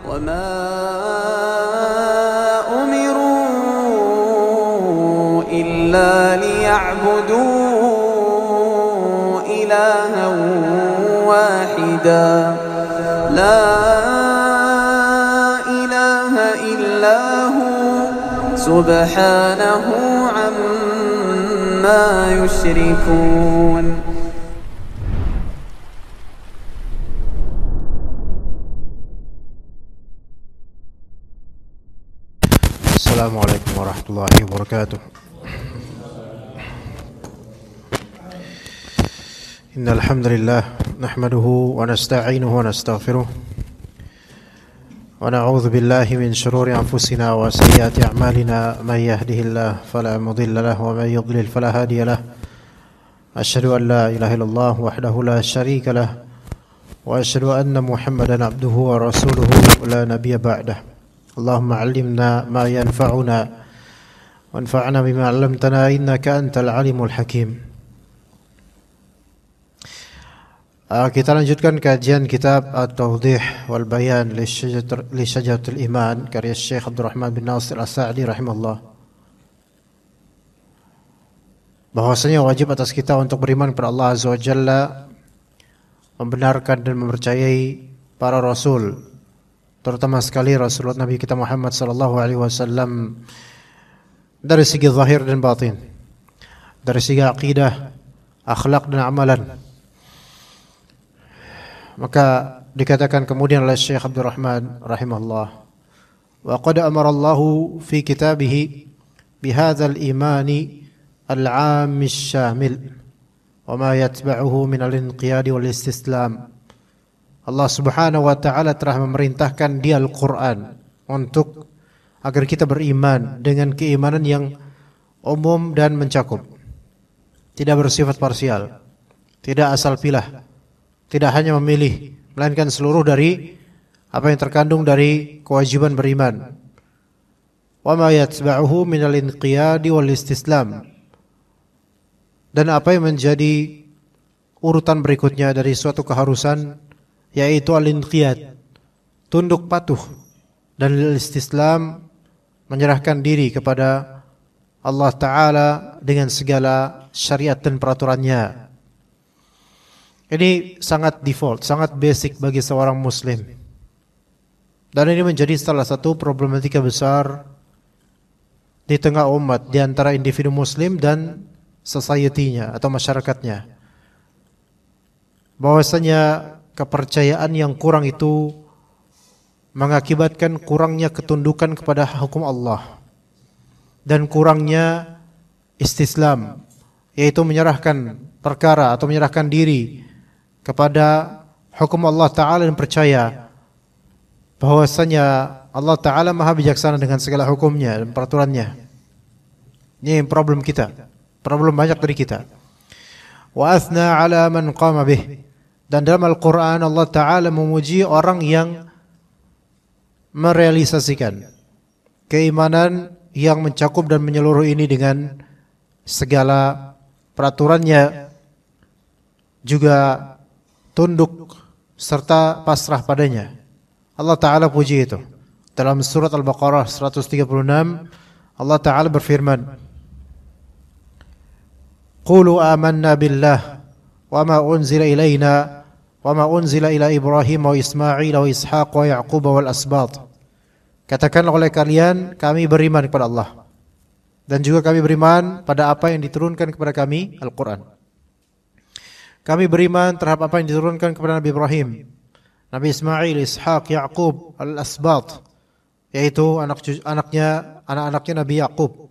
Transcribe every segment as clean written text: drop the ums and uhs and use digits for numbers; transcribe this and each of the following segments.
وما أمروا إلا ليعبدوا إلها واحدا لا إله إلا هو سبحانه عما يشركون. Assalamualaikum warahmatullahi wabarakatuh. Innal hamdalillah nahmaduhu wa nasta'inuhu wa nastaghfiruh wa na'udzu billahi min shururi anfusina wa sayyiati a'malina may yahdihillahu fala mudilla lahu wa may yudlil fala hadiya lahu. Asyhadu an la ilaha illallah wahdahu la syarika lahu wa asyhadu anna Muhammadan abduhu wa rasuluhu la nabiyya ba'dahu. Allahumma 'allimna ma yanfa'una wanfa'na bima 'allamtana innaka antal alimul hakim. Kita lanjutkan kajian kitab At-Tawdih wal Bayan li Syajaratul Iman karya Syekh Abdurrahman bin Nasir As-Sa'di rahimahullah. Bahwasanya wajib atas kita untuk beriman kepada Allah Azza wa Jalla, membenarkan dan mempercayai para rasul, terutama sekali Rasulullah Nabi kita Muhammad sallallahu alaihi wasallam, dari segi zahir dan batin, dari segi akidah, akhlak dan amalan. Maka dikatakan kemudian oleh Syekh Abdurrahman rahimahullah, wa qad amara Allahu fi kitabih bihadzal imani al-'am asy-syamil wa ma yatba'uhu min al-inqiyad wal istislam. Allah Subhanahu wa taala telah memerintahkan di Al-Qur'an untuk agar kita beriman dengan keimanan yang umum dan mencakup. Tidak bersifat parsial, tidak asal pilah, tidak hanya memilih, melainkan seluruh dari apa yang terkandung dari kewajiban beriman. Wa ma yatba'uhu minal inqiyadi wal istislam. Dan apa yang menjadi urutan berikutnya dari suatu keharusan, yaitu al-inqiyad, tunduk patuh, dan al-istislam, menyerahkan diri kepada Allah Ta'ala dengan segala syariat dan peraturannya. Ini sangat default, sangat basic bagi seorang muslim. Dan ini menjadi salah satu problematika besar di tengah umat, di antara individu muslim dan society-nya atau masyarakatnya. Bahwasanya kepercayaan yang kurang itu mengakibatkan kurangnya ketundukan kepada hukum Allah dan kurangnya istislam, yaitu menyerahkan perkara atau menyerahkan diri kepada hukum Allah Ta'ala dan percaya bahwasanya Allah Ta'ala maha bijaksana dengan segala hukumnya dan peraturannya. Ini problem kita, problem banyak dari kita. Wa athna ala man qama bih. Dan dalam Al-Quran Allah Ta'ala memuji orang yang merealisasikan keimanan yang mencakup dan menyeluruh ini dengan segala peraturannya, juga tunduk serta pasrah padanya. Allah Ta'ala puji itu. Dalam surat Al-Baqarah 136 Allah Ta'ala berfirman, Qulu amanna billah wa ma unzila ilaina wa ma unzila ila Ibrahim wa Ismail wa Ishaq wa Ya'qub wal asbat. Katakanlah oleh kalian, kami beriman kepada Allah, dan juga kami beriman pada apa yang diturunkan kepada kami, Al-Quran. Kami beriman terhadap apa yang diturunkan kepada Nabi Ibrahim, Nabi Ismail, Ishaq, Ya'qub, Al-Asbat, yaitu anak-anaknya Nabi Ya'qub.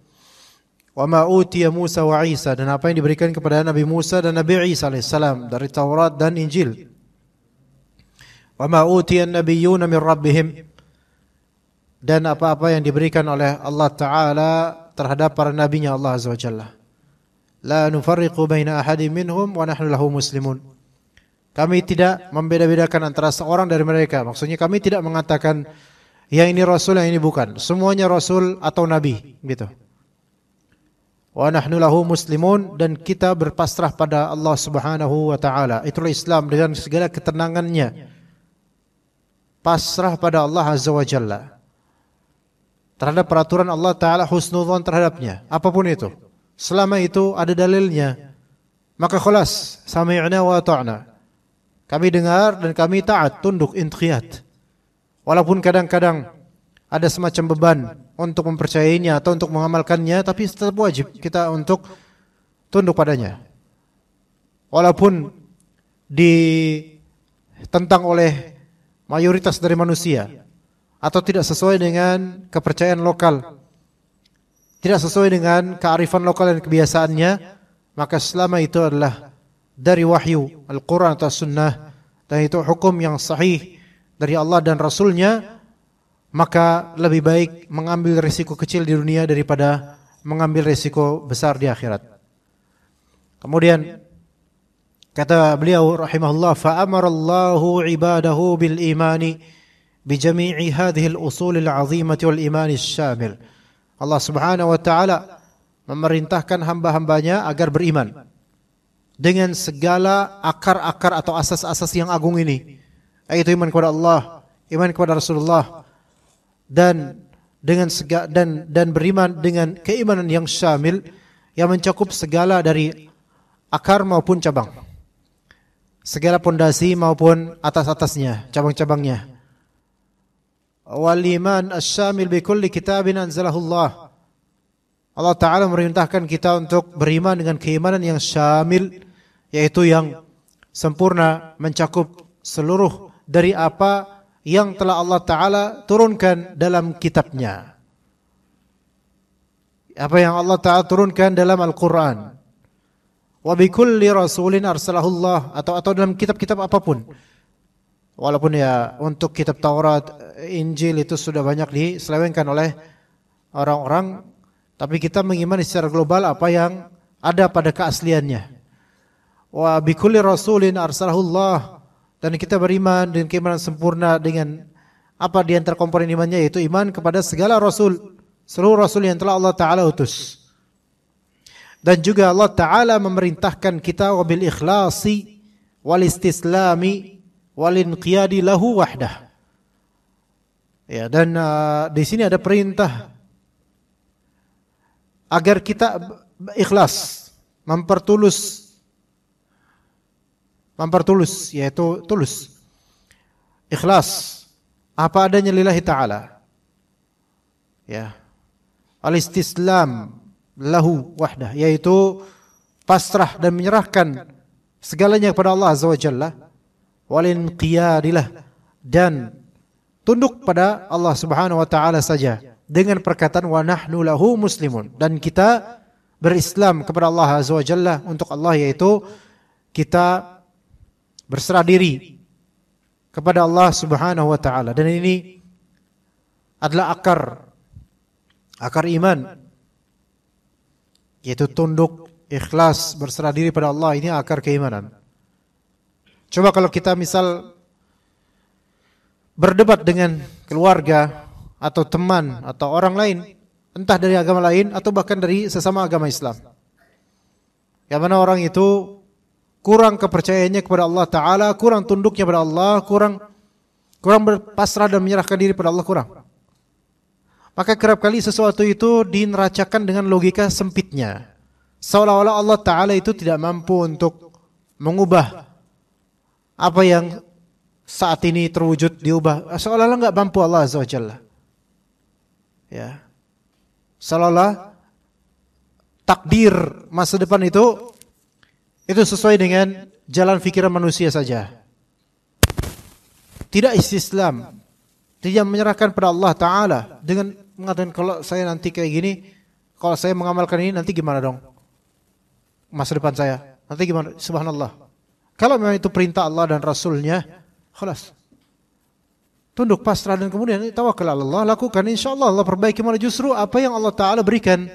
Wa ma utiya Musa wa Isa, dan apa yang diberikan kepada Nabi Musa dan Nabi Isa alaihissalam dari Taurat dan Injil. Wa ma utiya an-nabiyyuna min rabbihim, dan apa-apa yang diberikan oleh Allah Ta'ala terhadap para nabinya Allah Azza wa Jalla. La nufarriqu baina ahadin minhum wa nahnu lahu muslimun. Kami tidak membeda-bedakan antara seorang dari mereka. Maksudnya kami tidak mengatakan yang ini rasul, yang ini bukan. Semuanya rasul atau nabi, gitu. Wa nahnu lahu muslimun, dan kita berpasrah pada Allah Subhanahu wa taala. Itulah Islam dengan segala ketenangannya. pasrah pada Allah Azza wa Jalla. Terhadap peraturan Allah Ta'ala husnudzon terhadapnya, apapun itu. Selama itu ada dalilnya, maka khalas, sami'na wa ta'na. Kami dengar dan kami taat, tunduk, inqiyad. Walaupun kadang-kadang ada semacam beban untuk mempercayainya atau untuk mengamalkannya, tapi tetap wajib kita untuk tunduk padanya. Walaupun ditentang oleh mayoritas dari manusia atau tidak sesuai dengan kepercayaan lokal, tidak sesuai dengan kearifan lokal dan kebiasaannya, maka selama itu adalah dari wahyu Al-Quran atau Sunnah, dan itu hukum yang sahih dari Allah dan Rasulnya, maka lebih baik mengambil risiko kecil di dunia daripada mengambil risiko besar di akhirat. Kemudian kata beliau rahimahullah, fa'amarallahu ibadahu bil imani bi jami'i hadhihi al-usul al-'azimati wal iman asy-syamil. Allah Subhanahu wa taala memerintahkan hamba-hambanya agar beriman dengan segala akar-akar atau asas-asas yang agung ini, yaitu iman kepada Allah, iman kepada Rasulullah, dan beriman dengan keimanan yang syamil yang mencakup segala dari akar maupun cabang, segala pondasi maupun atas-atasnya, cabang-cabangnya. Wal iman asy-syamil bi kulli kitabin anzalahu Allah. Allah Ta'ala memerintahkan kita untuk beriman dengan keimanan yang syamil, yaitu yang sempurna, mencakup seluruh dari apa yang telah Allah Ta'ala turunkan dalam kitabnya, apa yang Allah Ta'ala turunkan dalam Al-Quran. Wa bi kulli rasulin arsalahu Allah, atau dalam kitab-kitab apapun. Walaupun ya untuk kitab Taurat, Injil itu sudah banyak diselewengkan oleh orang-orang, tapi kita mengimani secara global apa yang ada pada keasliannya. Wa bi kulli rasulin arsalahu Allah, dan kita beriman dengan keimanan sempurna dengan apa di antara komponen imannya, yaitu iman kepada segala rasul, seluruh rasul yang telah Allah Ta'ala utus. Dan juga Allah Ta'ala memerintahkan kita wabil ikhlasi wal istislami wal inqiyadi lahu wahdah. Ya, dan di sini ada perintah agar kita ikhlas, mempertulus, yaitu tulus, ikhlas, apa adanya lillahi ta'ala. Ya, al-istislam lahu wahdah, yaitu pasrah dan menyerahkan segalanya kepada Allah Azza wa Jalla, walinqiyadilah, dan tunduk pada Allah Subhanahu wa taala saja dengan perkataan wa nahnu lahu muslimun, dan kita berislam kepada Allah Azza wa Jalla untuk Allah, yaitu kita berserah diri kepada Allah Subhanahu wa taala. Dan ini adalah akar iman, yaitu tunduk, ikhlas, berserah diri pada Allah. Ini akar keimanan. Coba kalau kita misal berdebat dengan keluarga atau teman atau orang lain, entah dari agama lain atau bahkan dari sesama agama Islam, yang mana orang itu kurang kepercayaannya kepada Allah Ta'ala, kurang tunduknya pada Allah, kurang berpasrah dan menyerahkan diri pada Allah, kurang. Maka kerap kali sesuatu itu dineracakan dengan logika sempitnya, seolah-olah Allah Ta'ala itu tidak mampu untuk mengubah apa yang saat ini terwujud, diubah. Seolah-olah enggak mampu Allah Azza wa Jalla. Ya. Seolah-olah takdir masa depan itu sesuai dengan jalan pikiran manusia saja. Tidak istislam, tidak menyerahkan pada Allah Ta'ala dengan mengatakan, kalau saya nanti kayak gini, kalau saya mengamalkan ini nanti gimana dong masa depan saya, nanti gimana? Subhanallah, kalau memang itu perintah Allah dan Rasulnya, khalas, tunduk, pasrah, dan kemudian tawakal Allah, lakukan, insyaAllah Allah perbaiki. Malah justru apa yang Allah Ta'ala berikan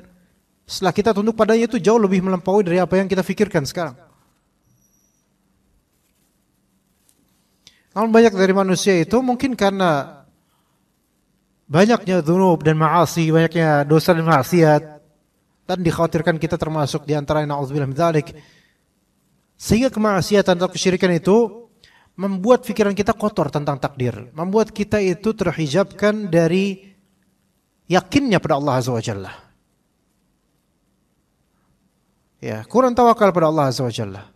setelah kita tunduk padanya itu jauh lebih melampaui dari apa yang kita fikirkan sekarang. Namun banyak dari manusia itu mungkin karena banyaknya dzunub dan ma'asi, banyaknya dosa dan maksiat, dan dikhawatirkan kita termasuk di antara na'udzubillah min dzalik, sehingga kemaksiatan atau kesyirikan itu membuat pikiran kita kotor tentang takdir, membuat kita itu terhijabkan dari yakinnya pada Allah Azza wa Jalla. Ya, kurang tawakal pada Allah Azza wa Jalla.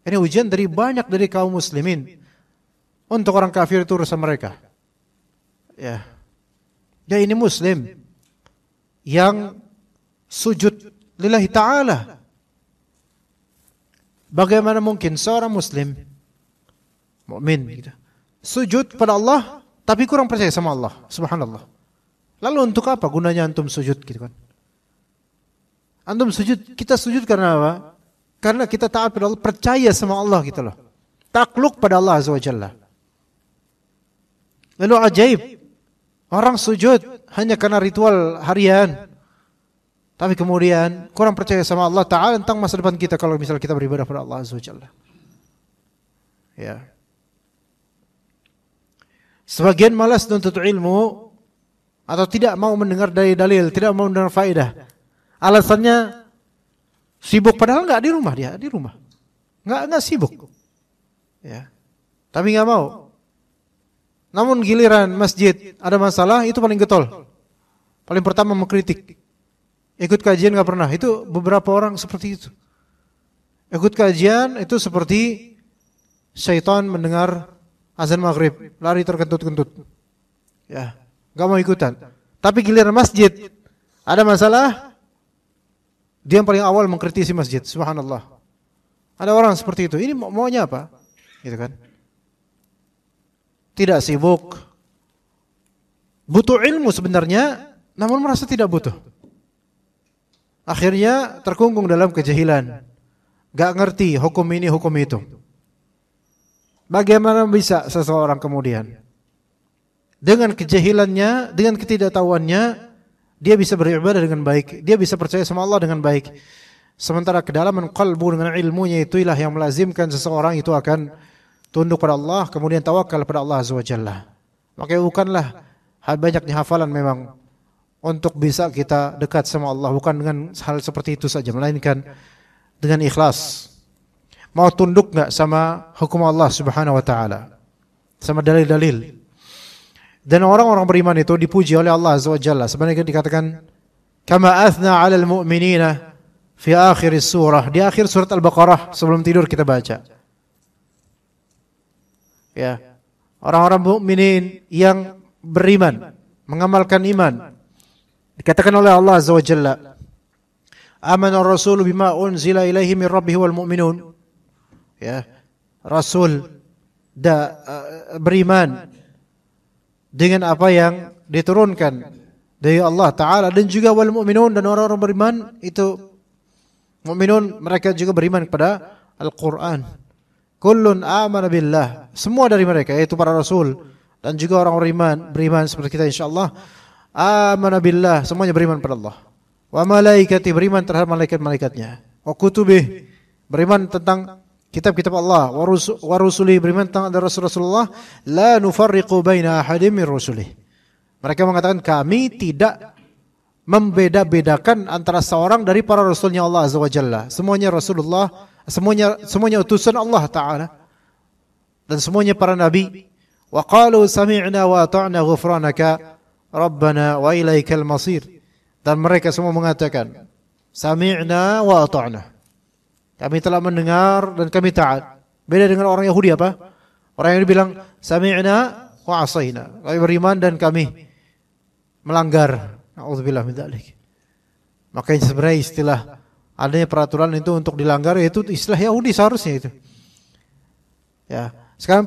Ini ujian dari banyak dari kaum muslimin. Untuk orang kafir itu urusan mereka. Ya. Dia ini muslim yang sujud lillahi ta'ala. Bagaimana mungkin seorang muslim mukmin gitu, sujud pada Allah tapi kurang percaya sama Allah, subhanallah. Lalu untuk apa gunanya antum sujud gitu kan? Antum sujud, kita sujud karena apa? Karena kita taat pada Allah, percaya sama Allah gitu loh. Takluk pada Allah Azza wa Jalla. Lalu ajaib, orang sujud hanya karena ritual harian. Tapi kemudian kurang percaya sama Allah Ta'ala tentang masa depan kita kalau misalnya kita beribadah pada Allah Azza wa Jalla. Ya. Sebagian malas menuntut ilmu atau tidak mau mendengar dari dalil, tidak mau mendengar faedah. Alasannya sibuk, padahal enggak di rumah dia, di rumah. Enggak sibuk. Ya. Tapi enggak mau. Namun giliran masjid ada masalah, itu paling getol. Paling pertama mengkritik. Ikut kajian enggak pernah. Itu beberapa orang seperti itu. Ikut kajian itu seperti syaitan mendengar azan maghrib, lari terkentut-kentut. Ya, enggak mau ikutan. Tapi giliran masjid ada masalah, dia yang paling awal mengkritisi masjid. Subhanallah. Ada orang seperti itu. Ini maunya apa? Gitu kan? Tidak sibuk. Butuh ilmu sebenarnya, namun merasa tidak butuh. Akhirnya terkungkung dalam kejahilan. Gak ngerti hukum ini, hukum itu. Bagaimana bisa seseorang kemudian dengan kejahilannya, dengan ketidaktahuannya, dia bisa beribadah dengan baik, dia bisa percaya sama Allah dengan baik. Sementara kedalaman qalbu dengan ilmunya itulah yang melazimkan seseorang itu akan tunduk pada Allah, kemudian tawakal pada Allah Azza wa Jalla. Makanya bukanlah banyaknya hafalan memang untuk bisa kita dekat sama Allah, bukan dengan hal seperti itu saja, melainkan dengan ikhlas. Mau tunduk enggak sama hukum Allah Subhanahu wa taala, sama dalil-dalil. Dan orang-orang beriman itu dipuji oleh Allah Azza wa Jalla. Sebenarnya dikatakan kama athna 'alal mu'minina fi akhir surah, di akhir surat Al-Baqarah sebelum tidur kita baca. Ya. Orang-orang mukminin yang beriman, mengamalkan iman. Dikatakan oleh Allah Azza wa Jalla, amana ar-rasulu bima unzila ilaihi min rabbih wal mu'minun. Ya, Rasul beriman dengan apa yang diturunkan dari Allah Ta'ala, dan juga wal mu'minun, dan orang-orang beriman itu mu'minun, mereka juga beriman kepada Al-Quran. Kullun amana billah, semua dari mereka yaitu para Rasul dan juga orang-orang beriman seperti kita insyaAllah. Amana billah, semuanya beriman pada Allah. Wa malaikati, beriman terhadap malaikat-malaikatnya. Wa kutubih, beriman tentang kitab-kitab Allah. Wa rusuli, beriman tentang ada Rasulullah. La nufarriqu baina ahadim min rusulih. Mereka mengatakan kami tidak membeda-bedakan antara seorang dari para rasulnya Allah Azza wa Jalla. Semuanya Rasulullah, semuanya utusan Allah Ta'ala, dan semuanya para nabi. Wa qalu sami'na wa ata'na ghufranaka Rabbana wa ilaikal masir. Dan mereka semua mengatakan sami'na wa ata'na, kami telah mendengar dan kami taat. Beda dengan orang Yahudi apa? Orang yang bilang sami'na wa asaina, kami beriman dan kami melanggar. Na'udzubillah min dzalik. Makanya sebenarnya istilah adanya peraturan itu untuk dilanggar, yaitu istilah Yahudi seharusnya itu. Ya, sekarang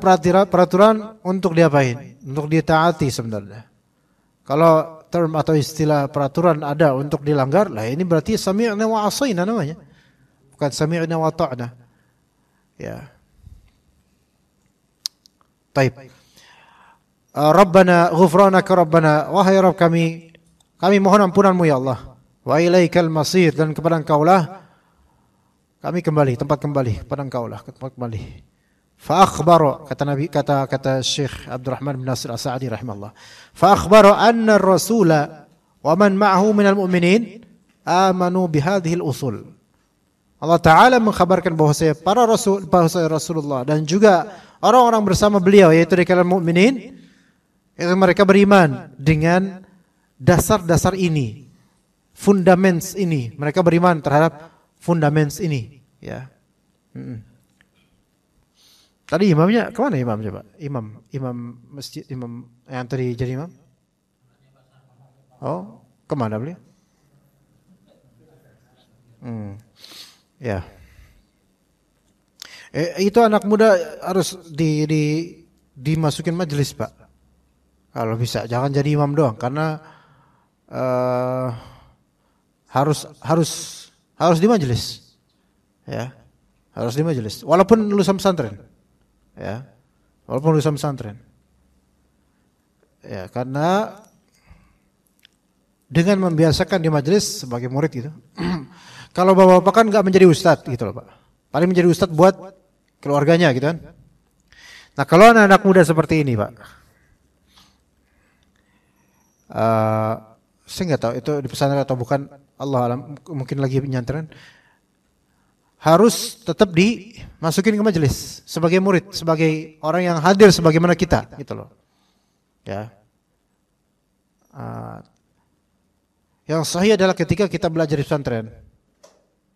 peraturan untuk diapain? Untuk ditaati sebenarnya. Kalau term atau istilah peraturan ada untuk dilanggar, lah ini berarti sami'na wa asaina namanya. Bukan sami'na wa ta'na. Ya. Baik. Rabbana ghufranaka Rabbana, wahai Rabb kami mohon ampunanmu ya Allah. Wa ilaikal masir, dan kepada Engkaulah kami kembali, tempat kembali kepada Engkaulah, tempat kembali. Fa akhbara, kata Syekh Abdurrahman bin Nasir As-Sa'di rahimahullah. Fa akhbara anna ar-rasula wa man ma'ahu minal mu'minin amanu bihadhihi al-usul. Allah Ta'ala mengkhabarkan bahwasanya bahwasanya Rasulullah dan juga orang-orang bersama beliau yaitu dari kalangan mukminin itu mereka beriman dengan dasar-dasar ini, fundaments ini. Mereka beriman terhadap fundaments ini, ya. Tadi imamnya kemana imam coba? Imam masjid, imam yang tadi jadi imam? Oh, kemana beliau? Ya. Itu anak muda harus dimasukin majelis, Pak. Kalau bisa, jangan jadi imam doang karena harus di majelis. Ya. Harus di majelis. Walaupun lulusan pesantren. Ya. Walaupun lulusan pesantren. Ya, karena dengan membiasakan di majelis sebagai murid gitu. Kalau bapak-bapak kan nggak menjadi ustadz gitu loh Pak. Paling menjadi ustadz buat keluarganya gitu kan. Nah kalau anak-anak muda seperti ini Pak, saya nggak tahu itu di pesantren atau bukan, Allah alam, mungkin lagi penyantren. Harus tetap dimasukin ke majelis sebagai murid, sebagai orang yang hadir sebagaimana kita gitu loh. Ya. Yang sahih adalah ketika kita belajar di pesantren,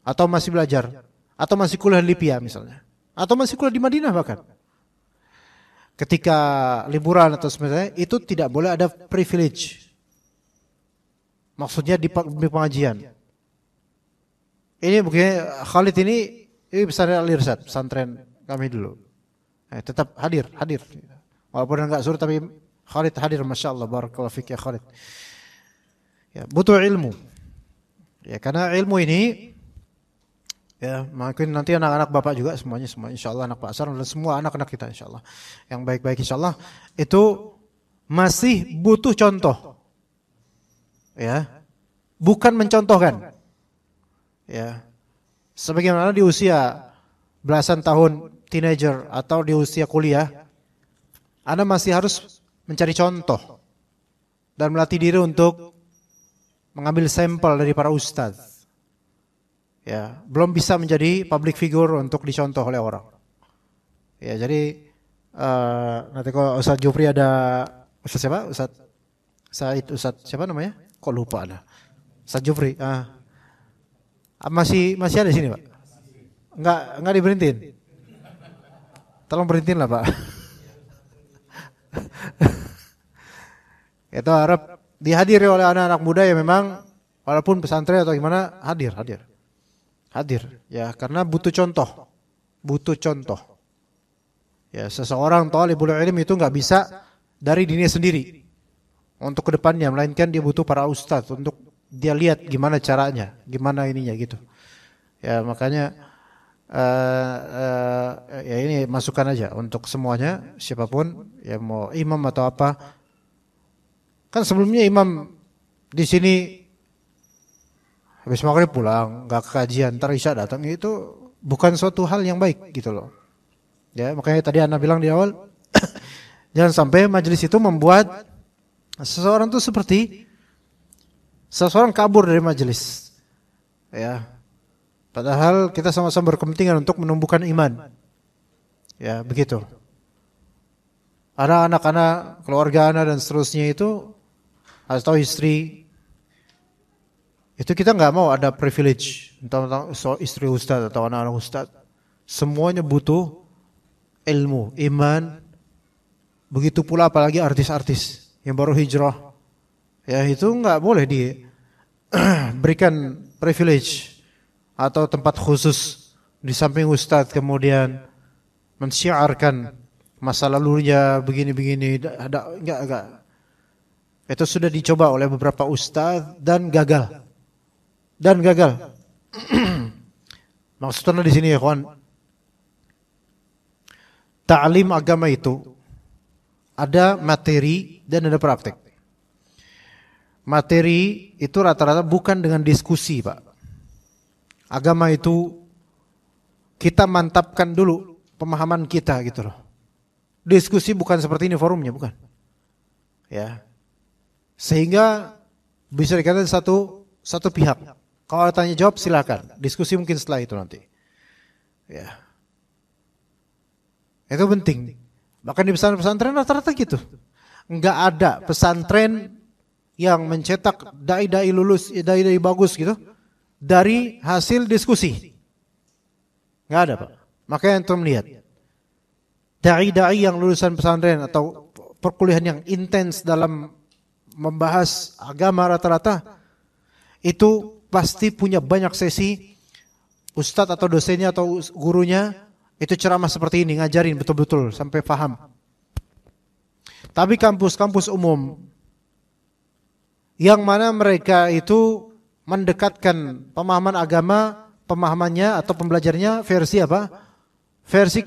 atau masih belajar, atau masih kuliah di Libya misalnya, atau masih kuliah di Madinah bahkan. Ketika liburan atau sebagainya, itu tidak boleh ada privilege. Maksudnya di pengajian. Ini mungkin Khalid ini pesantren Al-Irsyad, pesantren kami dulu. Tetap hadir. Walaupun enggak suruh tapi Khalid hadir, Masya Allah, barakallahu fik ya Khalid. Ya, butuh ilmu. Ya, karena ilmu ini ya, mungkin nanti anak-anak bapak juga semuanya insyaallah, anak Pak Asar dan semua anak-anak kita insyaallah yang baik-baik insyaallah itu masih butuh contoh. Ya. Bukan mencontohkan. Ya. Sebagaimana di usia belasan tahun teenager atau di usia kuliah, Anda masih harus mencari contoh dan melatih diri untuk mengambil sampel dari para ustadz. Ya, belum bisa menjadi public figure untuk dicontoh oleh orang. Ya, jadi nanti kalau Ustadz Jufri ada Ustadz siapa? Ustadz Said, Ustadz siapa namanya? Kok lupa ada. Ustadz Jufri. Masih ada di sini, Pak? Enggak diberhentiin. Tolong berhentiin lah, Pak. Itu harap dihadiri oleh anak-anak muda yang memang walaupun pesantren atau gimana hadir ya, karena butuh contoh ya. Seseorang talibul ilmi itu nggak bisa dari dirinya sendiri untuk kedepannya, melainkan dia butuh para ustadz untuk dia lihat gimana caranya, gimana ininya gitu ya. Makanya ya ini masukan aja untuk semuanya, siapapun ya, mau imam atau apa. Kan sebelumnya imam di sini habis maghrib pulang, nggak ke kajian, ntar isya datang, itu bukan suatu hal yang baik gitu loh. Ya, makanya tadi Anda bilang di awal, jangan sampai majelis itu membuat seseorang tuh seperti seseorang kabur dari majelis. Ya. Padahal kita sama-sama berkepentingan untuk menumbuhkan iman. Ya, begitu. Ada anak-anak, keluarga anak dan seterusnya itu, atau istri, itu kita nggak mau ada privilege tentang istri ustadz atau anak-anak ustadz. Semuanya butuh ilmu, iman. Begitu pula apalagi artis-artis yang baru hijrah. Ya itu nggak boleh diberikan privilege atau tempat khusus di samping ustadz, kemudian mensyiarkan masa lalunya begini-begini. Enggak. Itu sudah dicoba oleh beberapa ustadz dan gagal. Maksudnya di sini ya kawan, ta'lim agama itu ada materi dan ada praktek. Materi itu rata-rata bukan dengan diskusi, Pak. Agama itu kita mantapkan dulu pemahaman kita gitu loh. Diskusi bukan seperti ini forumnya, bukan. Ya. Sehingga bisa dikatakan satu pihak. Kalau ada tanya jawab silakan. Diskusi mungkin setelah itu nanti. Ya. Itu penting. Bahkan di pesantren rata-rata gitu. Enggak ada pesantren yang mencetak dai-dai lulus, dai-dai bagus gitu dari hasil diskusi. Enggak ada, Pak. Makanya antum lihat. Dai-dai yang lulusan pesantren atau perkuliahan yang intens dalam membahas agama rata-rata itu pasti punya banyak sesi ustadz atau dosennya atau gurunya itu ceramah seperti ini, ngajarin betul-betul sampai paham. Tapi kampus-kampus umum yang mana mereka itu mendekatkan pemahaman agama, pemahamannya atau pembelajarnya versi apa? Versi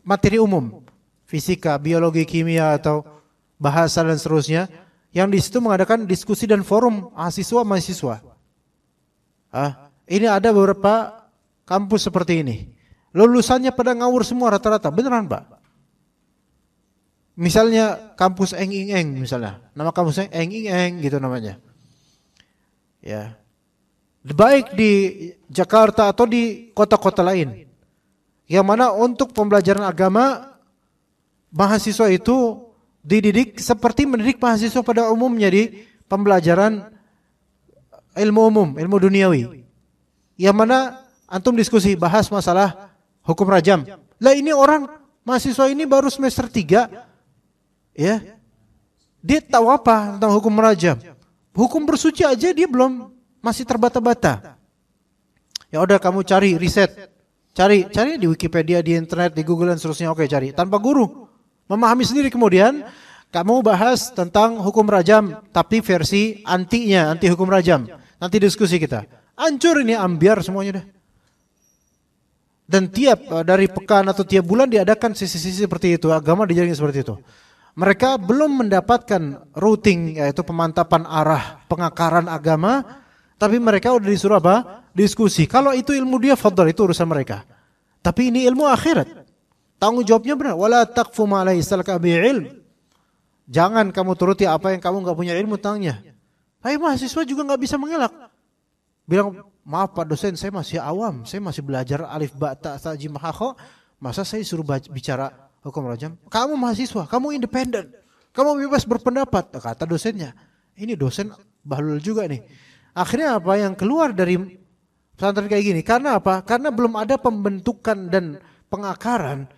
materi umum, fisika, biologi, kimia atau bahasa dan seterusnya, yang di situ mengadakan diskusi dan forum mahasiswa. Ini ada beberapa kampus seperti ini. Lulusannya pada ngawur semua rata-rata, beneran Pak. Misalnya kampus Eng Ing Eng misalnya, nama kampusnya Eng Ing Eng gitu namanya. Ya, baik di Jakarta atau di kota-kota lain, yang mana untuk pembelajaran agama mahasiswa itu dididik seperti mendidik mahasiswa pada umumnya di pembelajaran ilmu umum, ilmu duniawi. Yang mana antum diskusi bahas masalah hukum rajam. Lah ini orang mahasiswa ini baru semester 3. Ya. Dia tahu apa tentang hukum rajam? Hukum bersuci aja dia belum, masih terbata-bata. Ya udah kamu cari riset. Cari di Wikipedia, di internet, di Google dan seterusnya. Oke, cari tanpa guru. Memahami sendiri, kemudian kamu bahas tentang hukum rajam tapi versi antinya, anti hukum rajam. Nanti diskusi kita. Hancur ini, ambiar semuanya dah. Dan tiap dari pekan atau tiap bulan diadakan sisi-sisi seperti itu, agama dijalankan seperti itu. Mereka belum mendapatkan routing, yaitu pemantapan arah pengakaran agama, tapi mereka udah disuruh apa? Diskusi. Kalau itu ilmu dia, fadhal, itu urusan mereka. Tapi ini ilmu akhirat. Tanggung jawabnya benar. Wala taqfu ma laysa laka bihi ilm. Jangan kamu turuti apa yang kamu enggak punya ilmu tentangnya. Hai mahasiswa juga enggak bisa mengelak. Bilang, maaf Pak dosen, saya masih awam, saya masih belajar alif ba ta sa jim ha kha. Masa saya suruh bicara hukum rajam? Kamu mahasiswa, kamu independen. Kamu bebas berpendapat, kata dosennya. Ini dosen bahlul juga nih. Akhirnya apa yang keluar dari pesantren kayak gini? Karena apa? Karena belum ada pembentukan dan pengakaran.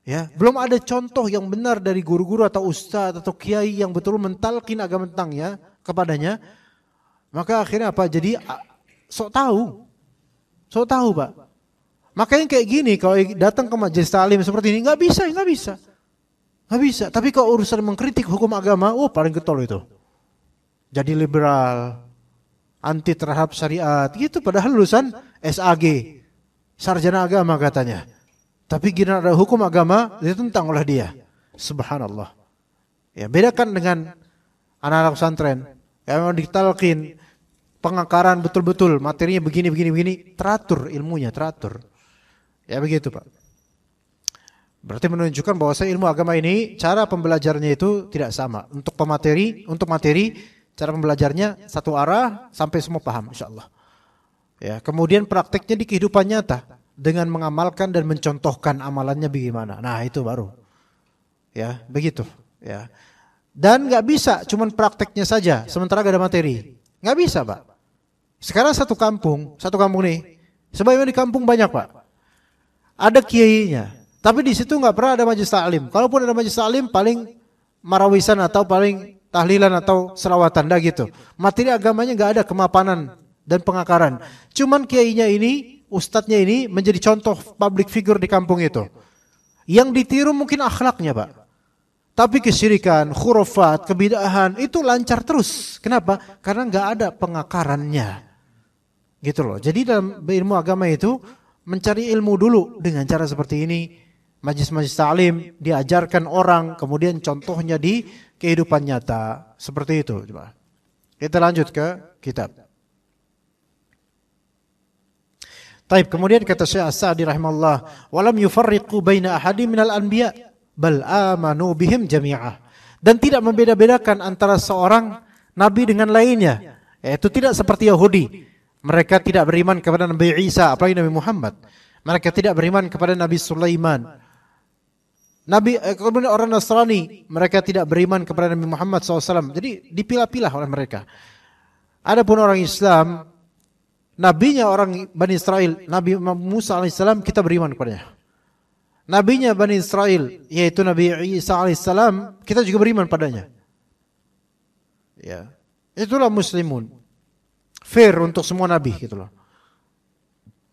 Ya, belum ada contoh yang benar dari guru-guru atau ustadz atau kiai yang betul mentalkin agama tentangnya kepadanya. Maka akhirnya apa? Jadi sok tahu Pak. Makanya kayak gini, kalau datang ke majelis ta'lim seperti ini nggak bisa. Tapi kalau urusan mengkritik hukum agama, paling getol itu. Jadi liberal, anti terhadap syariat, gitu. Padahal lulusan SAG, sarjana agama katanya. Tapi gini ada hukum agama ditentang oleh dia. Subhanallah. Ya, bedakan dengan anak-anak pesantren yang memang ditalkin pengakaran betul-betul, materinya begini, teratur ilmunya, teratur. Ya begitu Pak. Berarti menunjukkan bahwa ilmu agama ini cara pembelajarannya itu tidak sama. Untuk materi cara pembelajarnya satu arah sampai semua paham insyaallah. Ya, kemudian prakteknya di kehidupan nyata dengan mengamalkan dan mencontohkan amalannya bagaimana. Nah, itu baru. Ya, begitu, ya. Dan enggak bisa cuman prakteknya saja sementara enggak ada materi. Enggak bisa, Pak. Sekarang satu kampung nih. Sebagian di kampung banyak, Pak. Ada kiainya, tapi di situ enggak pernah ada majelis taklim. Kalaupun ada majelis taklim paling marawisan atau paling tahlilan atau selawatan dah gitu. Materi agamanya enggak ada, kemapanan dan pengakaran. Cuman kiainya ini, ustadznya ini menjadi contoh public figure di kampung itu. Yang ditiru mungkin akhlaknya, Pak. Tapi kesyirikan, khurafat, kebid'ahan itu lancar terus. Kenapa? Karena enggak ada pengakarannya. Gitu loh. Jadi dalam ilmu agama itu mencari ilmu dulu dengan cara seperti ini. Majlis-majlis ta'lim diajarkan orang, kemudian contohnya di kehidupan nyata. Seperti itu. Coba. Kita lanjut ke kitab. Taib, kemudian kata Syekh As-Sa'di rahimahullah, walam yufarriqu baina ahadin minal anbiya bal amanu bihim jami'ah. Dan tidak membeda-bedakan antara seorang nabi dengan lainnya. Yaitu tidak seperti Yahudi. Mereka tidak beriman kepada Nabi Isa, apalagi Nabi Muhammad. Mereka tidak beriman kepada Nabi Sulaiman. Kemudian orang Nasrani, mereka tidak beriman kepada Nabi Muhammad SAW. Jadi dipilah-pilah oleh mereka. Adapun orang Islam, nabinya orang Bani Israel, Nabi Musa alaihissalam, kita beriman kepadanya. Nabinya Bani Israel, yaitu Nabi Isa alaihissalam, kita juga beriman padanya. Ya, itulah muslimun. Fair untuk semua nabi, gitu loh.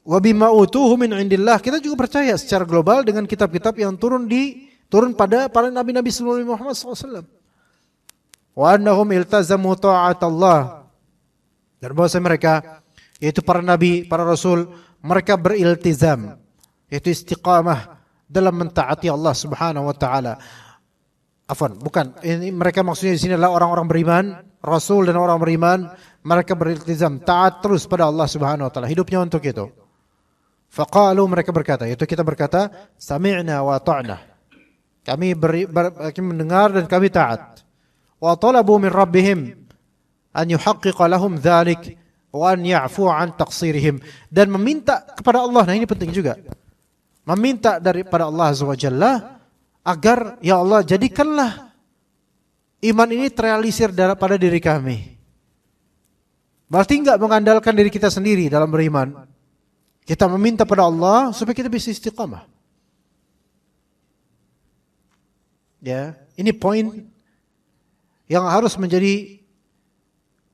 Wa bima utuhu min indillah, kita juga percaya secara global dengan kitab-kitab yang turun pada para nabi-nabi sebelum Muhammad SAW. Wa annahum iltazamu ta'atallah, dan bahwa mereka, yaitu para nabi, para rasul, mereka beriltizam, yaitu istiqamah dalam mentaati Allah Subhanahu wa taala. Afwan, bukan. Ini mereka maksudnya di sini adalah orang-orang beriman, rasul dan orang beriman, mereka beriltizam, taat terus pada Allah Subhanahu wa taala, hidupnya untuk itu. Faqalu, mereka berkata, yaitu kita berkata, sami'na wa ta'na. Kami mendengar dan kami taat. Wa talabu min rabbihim an yuhaqqiqa lahum dzalik wa an ya'fu an taqsirihim, dan meminta kepada Allah. Nah, ini penting juga. Meminta daripada Allah Azza wa Jalla agar, ya Allah, jadikanlah iman ini terrealisir pada diri kami. Berarti enggak mengandalkan diri kita sendiri dalam beriman. Kita meminta pada Allah supaya kita bisa istiqamah. Ya, ini poin yang harus menjadi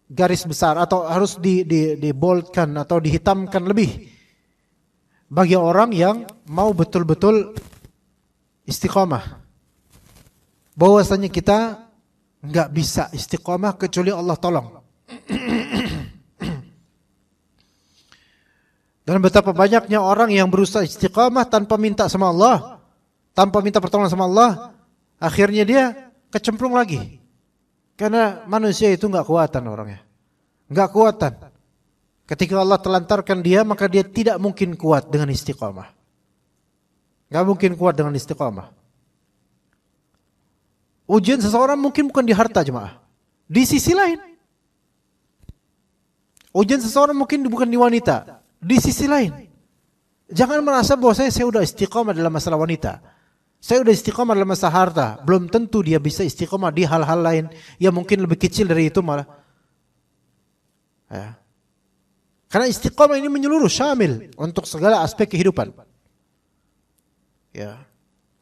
garis besar atau harus diboldkan atau dihitamkan lebih bagi orang yang mau betul-betul istiqamah. Bahwasanya kita enggak bisa istiqamah kecuali Allah tolong. Dan betapa banyaknya orang yang berusaha istiqamah tanpa minta sama Allah, tanpa minta pertolongan sama Allah, akhirnya dia kecemplung lagi. Karena manusia itu enggak kuatan orangnya. Enggak kuatan. Ketika Allah telantarkan dia, maka dia tidak mungkin kuat dengan istiqamah. Enggak mungkin kuat dengan istiqamah. Ujian seseorang mungkin bukan di harta, jemaah. Di sisi lain. Ujian seseorang mungkin bukan di wanita. Di sisi lain, jangan merasa bahwa saya sudah istiqamah dalam masalah wanita, saya sudah istiqamah dalam masalah harta. Belum tentu dia bisa istiqamah di hal-hal lain yang mungkin lebih kecil dari itu malah. Ya. Karena istiqamah ini menyeluruh, syamil untuk segala aspek kehidupan. Ya.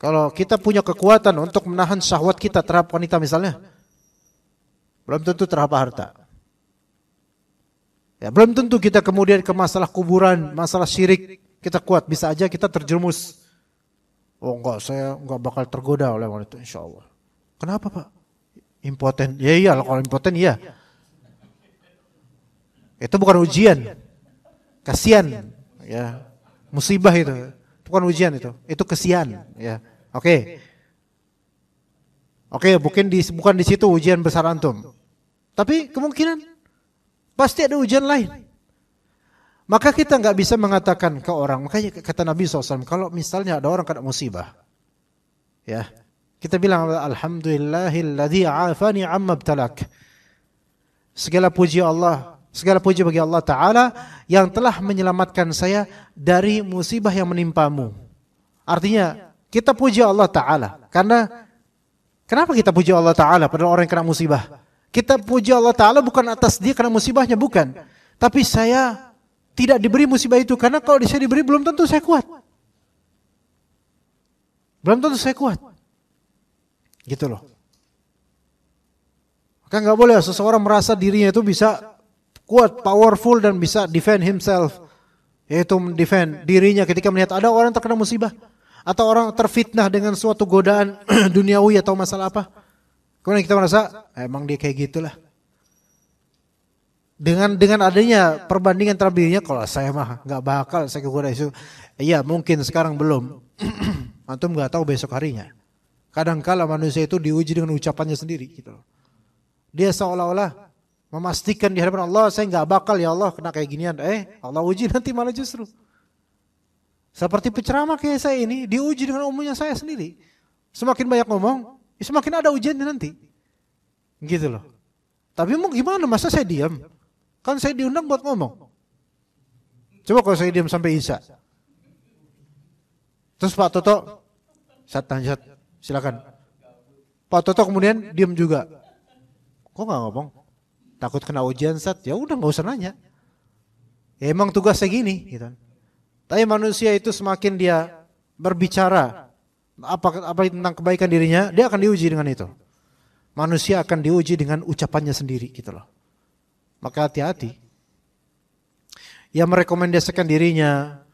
Kalau kita punya kekuatan untuk menahan syahwat kita terhadap wanita misalnya, belum tentu terhadap harta. Ya, belum tentu kita kemudian ke masalah kuburan, masalah syirik kita kuat, bisa aja kita terjerumus. Oh enggak, saya enggak bakal tergoda oleh wanita, insyaallah. Kenapa, Pak? Impoten. Ya iya, kalau impoten iya. Itu bukan ujian. Kasihan, ya. Musibah itu. Bukan ujian itu. Itu kesian, ya. Oke. Oke, bukan di situ ujian besar antum. Tapi kemungkinan pasti ada ujian lain. Maka kita enggak bisa mengatakan ke orang. Makanya kata Nabi SAW, kalau misalnya ada orang kena musibah, ya, kita bilang alhamdulillahilladzi afani amma ibtalak. Segala puji bagi Allah Ta'ala yang telah menyelamatkan saya dari musibah yang menimpamu. Artinya kita puji Allah Ta'ala. Karena kenapa kita puji Allah Ta'ala pada orang yang kena musibah? Kita puji Allah Ta'ala bukan atas dia karena musibahnya, bukan. Tapi saya tidak diberi musibah itu, karena kalau saya diberi belum tentu saya kuat. Belum tentu saya kuat. Gitu loh. Maka gak boleh seseorang merasa dirinya itu bisa kuat, powerful, dan bisa defend himself. Yaitu defend dirinya ketika melihat ada orang terkena musibah. Atau orang terfitnah dengan suatu godaan duniawi atau masalah apa. Kemudian kita merasa, emang dia kayak gitulah. Dengan adanya perbandingan terhadap dirinya, kalau saya mah nggak bakal saya kegoda itu. Iya, mungkin sekarang belum. Antum nggak tahu besok harinya. Kadangkala manusia itu diuji dengan ucapannya sendiri. Gitu. Dia seolah-olah memastikan di hadapan Allah, saya nggak bakal ya Allah kena kayak ginian. Allah uji nanti malah justru. Seperti penceramah kayak saya ini diuji dengan umumnya saya sendiri. Semakin banyak ngomong, semakin ada ujiannya nanti. Gitu loh. Tapi mau gimana, masa saya diam? Kan saya diundang buat ngomong. Coba kalau saya diam sampai Isya. Terus Pak Toto, silakan. Pak Toto kemudian diam juga. Kok nggak ngomong? Takut kena ujian Sat? Ya udah nggak usah nanya. Ya emang tugasnya gini, gitu. Tapi manusia itu semakin dia berbicara apa tentang kebaikan dirinya, dia akan diuji dengan itu. Manusia akan diuji dengan ucapannya sendiri, gitu loh. Maka hati-hati. Yang merekomendasikan dirinya,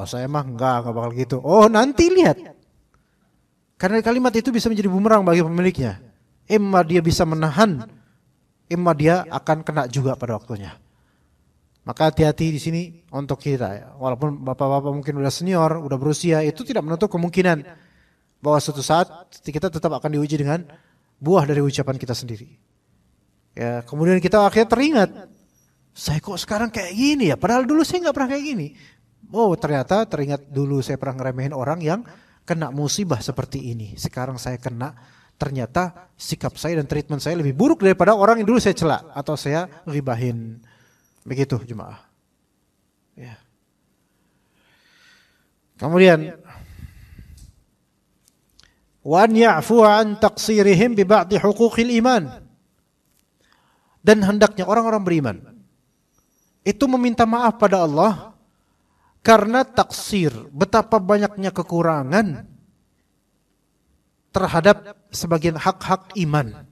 saya mah enggak bakal gitu. Oh, nanti lihat. Karena kalimat itu bisa menjadi bumerang bagi pemiliknya. Emma dia bisa menahan, emma dia akan kena juga pada waktunya. Maka hati-hati di sini untuk kita. Ya. Walaupun bapak-bapak mungkin udah senior, udah berusia, itu tidak menutup kemungkinan bahwa suatu saat kita tetap akan diuji dengan buah dari ucapan kita sendiri. Ya, kemudian kita akhirnya teringat, saya kok sekarang kayak gini ya, padahal dulu saya nggak pernah kayak gini. Oh, ternyata teringat dulu saya pernah ngeremehin orang yang kena musibah seperti ini. Sekarang saya kena, ternyata sikap saya dan treatment saya lebih buruk daripada orang yang dulu saya celak atau saya ribahin. Begitu jemaah. Ya. Kemudian wa an ya'fu an taqsirihim bi ba'd huquqil iman. Dan hendaknya orang-orang beriman itu meminta maaf pada Allah karena taksir, betapa banyaknya kekurangan terhadap sebagian hak-hak iman.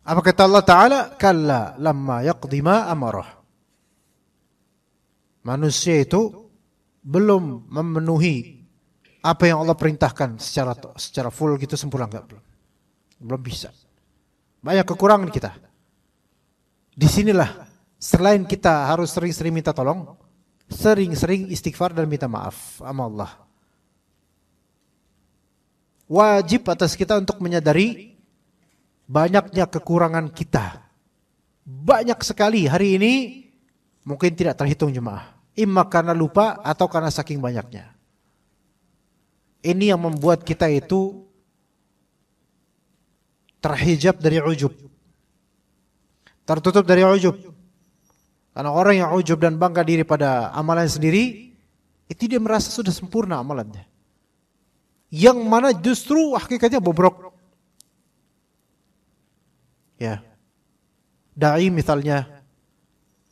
Apa kata Allah Ta'ala? Kalla lamma yaqdi ma amarah. Manusia itu belum memenuhi apa yang Allah perintahkan secara full gitu, sempurna enggak, belum bisa. Banyak kekurangan kita. Disinilah selain kita harus sering-sering minta tolong, sering-sering istighfar dan minta maaf sama Allah. Wajib atas kita untuk menyadari banyaknya kekurangan kita. Banyak sekali hari ini mungkin tidak terhitung jemaah. Imma karena lupa atau karena saking banyaknya. Ini yang membuat kita itu terhijab dari ujub. Tertutup dari ujub. Karena orang yang ujub dan bangga diri pada amalan sendiri, itu dia merasa sudah sempurna amalannya. Yang mana justru hakikatnya bobrok. Ya. Dai misalnya.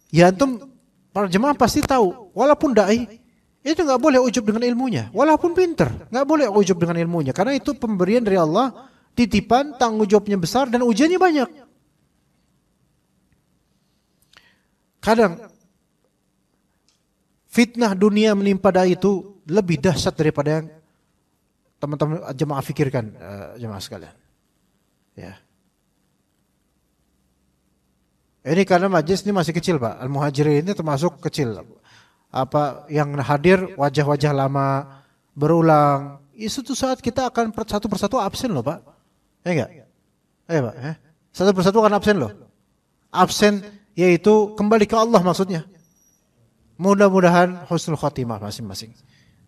Ya antum para jemaah pasti tahu, walaupun dai itu enggak boleh ujub dengan ilmunya, walaupun pintar, enggak boleh ujub dengan ilmunya karena itu pemberian dari Allah, titipan, tanggung jawabnya besar dan ujiannya banyak. Kadang fitnah dunia menimpa dai itu lebih dahsyat daripada yang teman-teman jemaah fikirkan, jemaah sekalian. Ya. Ini karena majlis ini masih kecil, Pak. Al-Muhajirin ini termasuk kecil. Apa yang hadir wajah-wajah lama berulang. Suatu saat kita akan satu persatu absen loh, Pak. Ya enggak? Ya, Pak. Satu persatu akan absen loh. Absen yaitu kembali ke Allah maksudnya. Mudah-mudahan husnul khatimah masing-masing.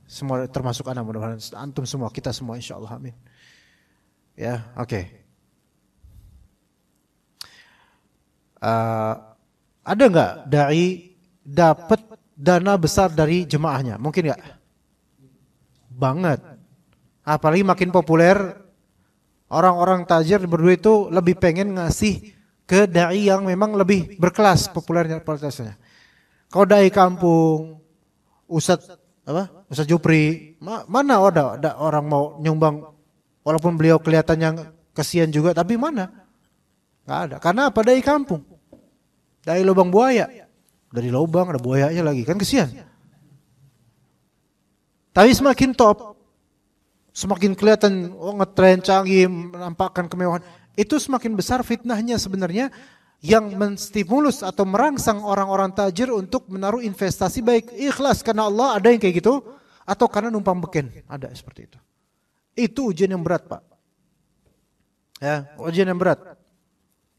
Semua termasuk anak, mudah-mudahan antum semua, kita semua insyaallah, amin. Ya, oke. Ada enggak dai dapat dana besar dari jemaahnya? Mungkin enggak? Banget. Apalagi makin populer, orang-orang tajir berdua itu lebih pengen ngasih ke dai yang memang lebih berkelas populernya kualitasnya. Kalau dai kampung, Ustadz Jupri, mana ada orang mau nyumbang walaupun beliau kelihatannya kesian juga, tapi mana? Enggak ada. Karena apa? Dai kampung. Dai lubang buaya. Dari lubang ada buayanya lagi, kan kesian. Tapi semakin top, semakin kelihatan ngetren canggih, menampakkan kemewahan, itu semakin besar fitnahnya sebenarnya yang menstimulus atau merangsang orang-orang tajir untuk menaruh investasi baik ikhlas karena Allah, ada yang kayak gitu, atau karena numpang beken, ada seperti itu. Itu ujian yang berat, Pak. Ya, ujian yang berat.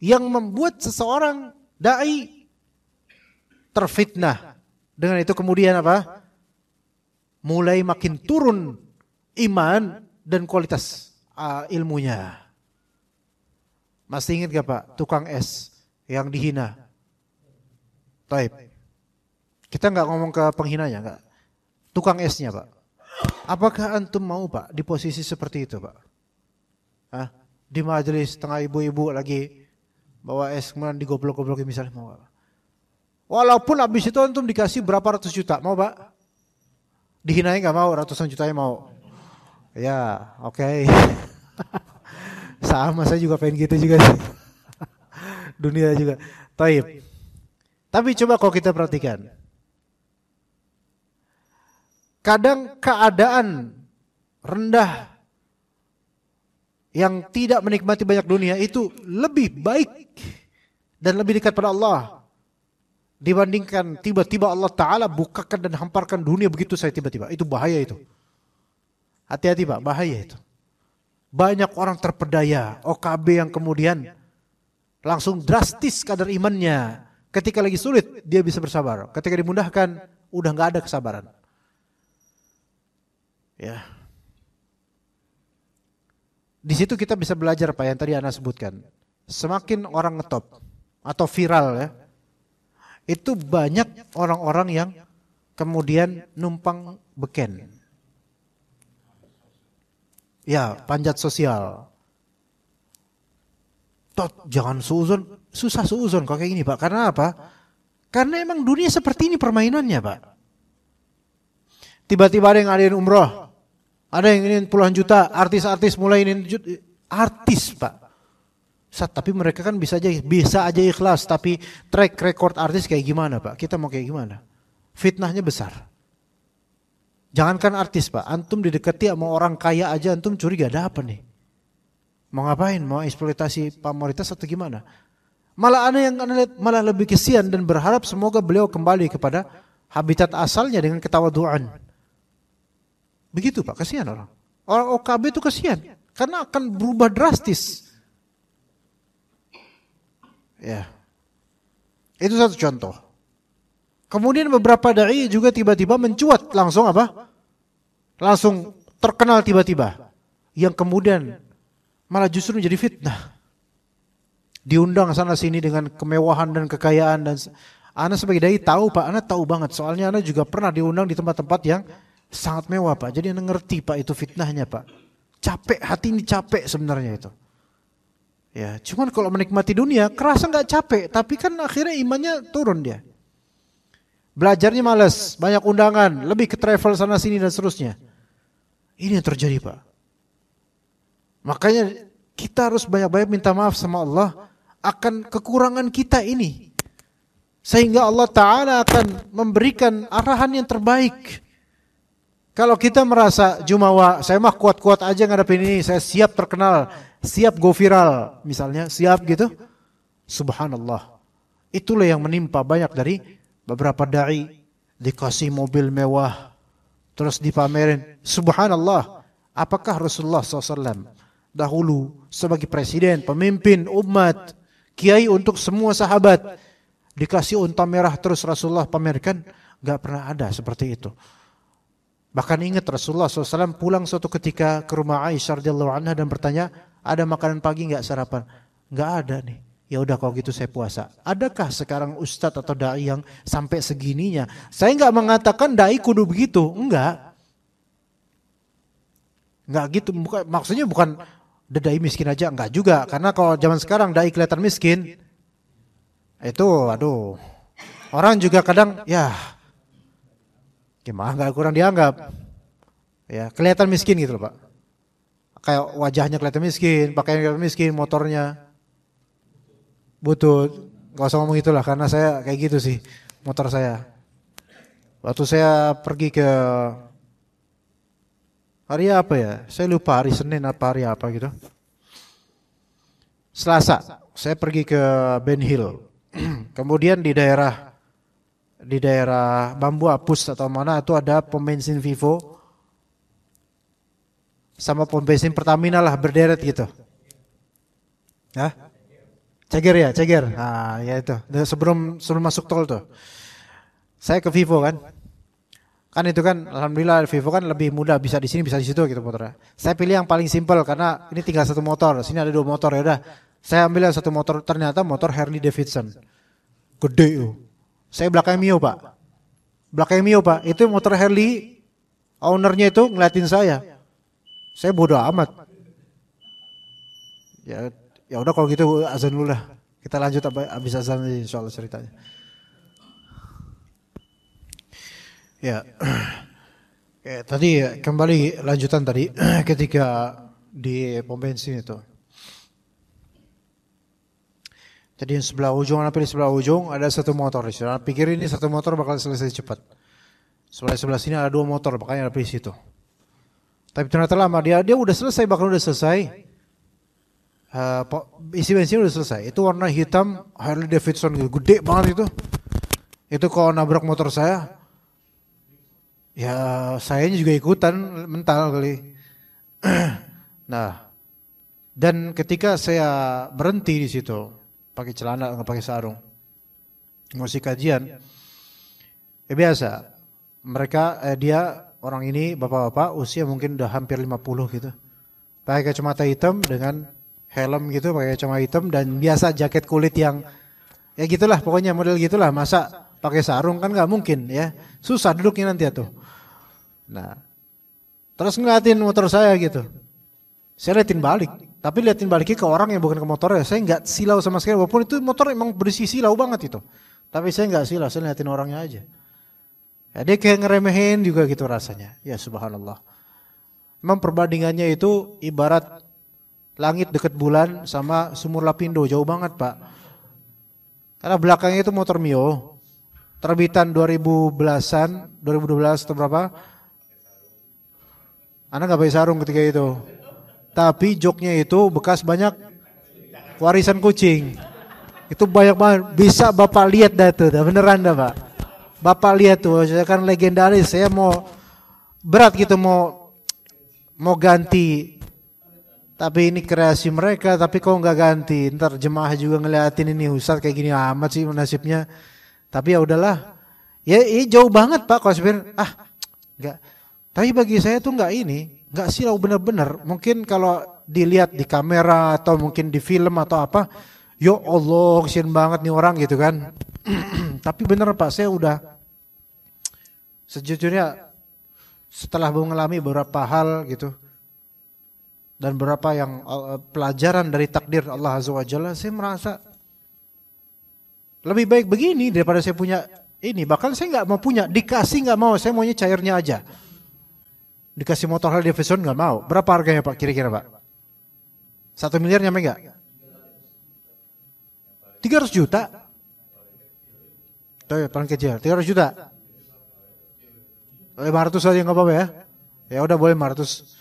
Yang membuat seseorang dai terfitnah. Dengan itu kemudian apa? Mulai makin turun iman dan kualitas ilmunya. Masih ingat gak, Pak? Tukang es yang dihina. Taib. Kita nggak ngomong ke penghinanya, nggak. Tukang esnya, Pak. Apakah antum mau, Pak, di posisi seperti itu, Pak? Hah? Di majelis tengah ibu-ibu lagi bawa es kemudian digoblok-goblokin misalnya, mau Pak? Walaupun habis itu antum dikasih berapa ratus juta, mau Pak? Dihinai nggak mau, ratusan jutanya mau. Ya, oke. Sama, saya juga pengen gitu juga. Dunia juga. Taib. Tapi coba kalau kita perhatikan. Kadang keadaan rendah yang tidak menikmati banyak dunia itu lebih baik dan lebih dekat pada Allah dibandingkan tiba-tiba Allah Ta'ala bukakan dan hamparkan dunia begitu saja tiba-tiba. Itu bahaya itu. Hati-hati Pak, bahaya itu. Banyak orang terpedaya, OKB yang kemudian langsung drastis kadar imannya. Ketika lagi sulit, dia bisa bersabar. Ketika dimudahkan, udah gak ada kesabaran. Ya. Di situ kita bisa belajar Pak yang tadi Anda sebutkan. Semakin orang ngetop atau viral ya, itu banyak orang-orang yang kemudian numpang beken. Ya, panjat sosial. Tot, jangan suuzon, susah suuzon kok kayak gini Pak. Karena apa? Karena emang dunia seperti ini permainannya Pak. Tiba-tiba ada yang ngadain umroh, ada yang ingin puluhan juta, artis-artis mulai ingin artis Pak. Tapi mereka kan bisa aja ikhlas, tapi track record artis kayak gimana Pak? Kita mau kayak gimana? Fitnahnya besar. Jangankan artis Pak, antum didekati sama orang kaya aja antum curiga ada apa nih? Mau ngapain? Mau eksploitasi pamoritas atau gimana? Malah ada yang Anda lihat malah lebih kesian dan berharap semoga beliau kembali kepada habitat asalnya dengan ketawaduan. Begitu Pak, kesian orang. Orang OKB itu kesian karena akan berubah drastis. Ya. Itu satu contoh. Kemudian beberapa dai juga tiba-tiba mencuat langsung apa? Langsung terkenal tiba-tiba. Yang kemudian malah justru menjadi fitnah. Diundang sana sini dengan kemewahan dan kekayaan dan Ana sebagai dai tahu Pak, Ana tahu banget. Soalnya Ana juga pernah diundang di tempat-tempat yang sangat mewah Pak. Jadi Ana ngerti Pak itu fitnahnya Pak. Capek, hati ini capek sebenarnya itu. Ya, cuman kalau menikmati dunia kerasa nggak capek, tapi kan akhirnya imannya turun dia. Belajarnya malas, banyak undangan, lebih ke travel sana sini dan seterusnya. Ini yang terjadi Pak. Makanya kita harus banyak-banyak minta maaf sama Allah akan kekurangan kita ini. Sehingga Allah Ta'ala akan memberikan arahan yang terbaik. Kalau kita merasa jumawa, saya mah kuat-kuat aja ngadepin ini, saya siap terkenal, siap go viral misalnya, siap gitu. Subhanallah. Itulah yang menimpa banyak dari beberapa dai, dikasih mobil mewah, terus dipamerin. Subhanallah. Apakah Rasulullah SAW dahulu sebagai presiden, pemimpin umat, kiai untuk semua sahabat, dikasih unta merah terus Rasulullah pamerkan? Gak pernah ada seperti itu. Bahkan ingat Rasulullah SAW pulang suatu ketika ke rumah Aisyah radhiyallahu anha dan bertanya, ada makanan pagi nggak sarapan? Nggak ada nih. Ya udah kalau gitu saya puasa. Adakah sekarang ustadz atau dai yang sampai segininya? Saya nggak mengatakan dai kudu begitu, enggak gitu. Maksudnya bukan dai miskin aja, enggak juga. Karena kalau zaman sekarang dai kelihatan miskin, itu aduh, orang juga kadang ya gimana nggak kurang dianggap, ya kelihatan miskin gitu loh Pak. Kayak wajahnya kelihatan miskin, pakaiannya kelihatan miskin, motornya butut. Gak usah ngomong itulah karena saya kayak gitu sih motor saya. Waktu saya pergi ke hari apa ya? Saya lupa hari Senin apa hari apa gitu. Selasa, saya pergi ke Ben Hill. Kemudian di daerah Bambu Apus atau mana itu ada pom bensin Vivo sama pom bensin Pertamina lah berderet gitu. Hah? Ceger ya, Ceger. Nah, ya itu. Sebelum masuk tol tuh. Saya ke Vivo kan. Kan itu kan alhamdulillah Vivo kan lebih mudah, bisa di sini bisa di situ gitu motornya. Saya pilih yang paling simpel karena ini tinggal satu motor, sini ada dua motor ya udah. Saya ambil satu motor, ternyata motor Harley Davidson. Gede tuh. Saya belakang Mio, Pak. Belakang Mio, Pak. Itu motor Harley, ownernya itu ngeliatin saya. Saya bodoh amat. Ya udah kalau gitu azan dulu lah. Kita lanjut habis azan insyaallah ceritanya. Ya. Tadi kembali lanjutan tadi ketika di pom bensin itu. Jadi sebelah ujung ada satu motor. Saya pikir ini satu motor bakal selesai cepat. Sebelah sini ada dua motor, makanya ada di situ. Tapi ternyata lama dia udah selesai, bahkan udah selesai. Isi bensin udah selesai. Itu warna hitam Harley Davidson gitu, gede banget itu. Itu kalau nabrak motor saya, ya sayanya juga ikutan mental kali. Nah, dan ketika saya berhenti di situ, pakai celana nggak pakai sarung, masih kajian, biasa. Mereka dia orang ini bapak-bapak usia mungkin udah hampir 50 gitu, pakai kacamata hitam dengan helm gitu, pakai kacamata hitam dan biasa jaket kulit yang ya gitulah, pokoknya model gitulah. Masa pakai sarung kan nggak mungkin ya, susah duduknya nanti tuh. Nah, terus ngeliatin motor saya gitu, saya liatin balik. Tapi liatin baliknya ke orang yang bukan ke motornya. Saya nggak silau sama sekali. Walaupun itu motor emang berisi silau banget itu. Tapi saya nggak silau, saya liatin orangnya aja. Ya, dia kayak ngeremehin juga gitu rasanya. Ya subhanallah. Memang perbandingannya itu ibarat langit dekat bulan sama sumur Lapindo. Jauh banget Pak. Karena belakangnya itu motor Mio. Terbitan 2010-an, 2012 atau berapa. Anak nggak pakai sarung ketika itu. Tapi joknya itu bekas banyak warisan kucing. Itu banyak banget. Bisa Bapak lihat dah tuh, beneran dah Pak. Bapak lihat tuh, saya kan legendaris. Saya mau berat gitu mau ganti. Tapi ini kreasi mereka, tapi kok nggak ganti. Ntar jemaah juga ngeliatin ini Ustaz kayak gini amat sih nasibnya. Tapi ya udahlah. Ya jauh banget Pak kalau sebenarnya enggak. Tapi bagi saya tuh enggak silau benar-benar. Mungkin kalau dilihat di kamera atau mungkin di film atau apa, ya Allah kesian banget nih orang gitu kan. Tapi benar Pak, saya udah sejujurnya setelah mengalami beberapa hal gitu dan beberapa yang pelajaran dari takdir Allah Azza wa Jalla, saya merasa lebih baik begini daripada saya punya ini. Bahkan saya nggak mau punya, dikasih nggak mau, saya maunya cairnya aja. Dikasih motor Harley Davidson nggak mau. Berapa harganya Pak kira-kira Pak? 1 miliar nyampe nggak? 300 juta? Tuh ya, paling kecil 300 juta. 500 aja nggak apa-apa ya? Ya udah boleh 500.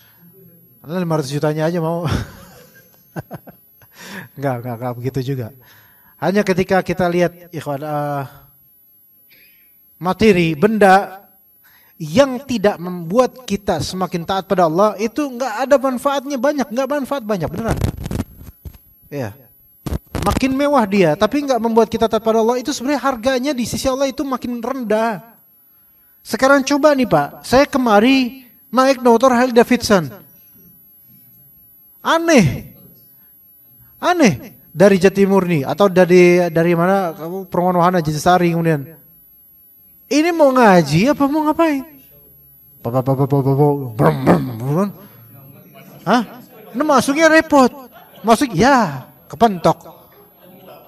Karena 500 jutanya aja mau. Enggak begitu juga. Hanya ketika kita lihat ikhwan, materi, benda yang tidak membuat kita semakin taat pada Allah, itu enggak ada manfaatnya banyak, enggak manfaat banyak beneran. Ya. Makin mewah dia, tapi enggak membuat kita taat pada Allah, itu sebenarnya harganya di sisi Allah itu makin rendah. Sekarang coba nih Pak, saya kemari naik motor Harley Davidson. Aneh. Dari Jatimurni atau dari mana? Kamu Permohonan Jatisari kemudian. Ini mau ngaji apa mau ngapain? Hah? Ini masuknya repot. Masuk ya kepentok.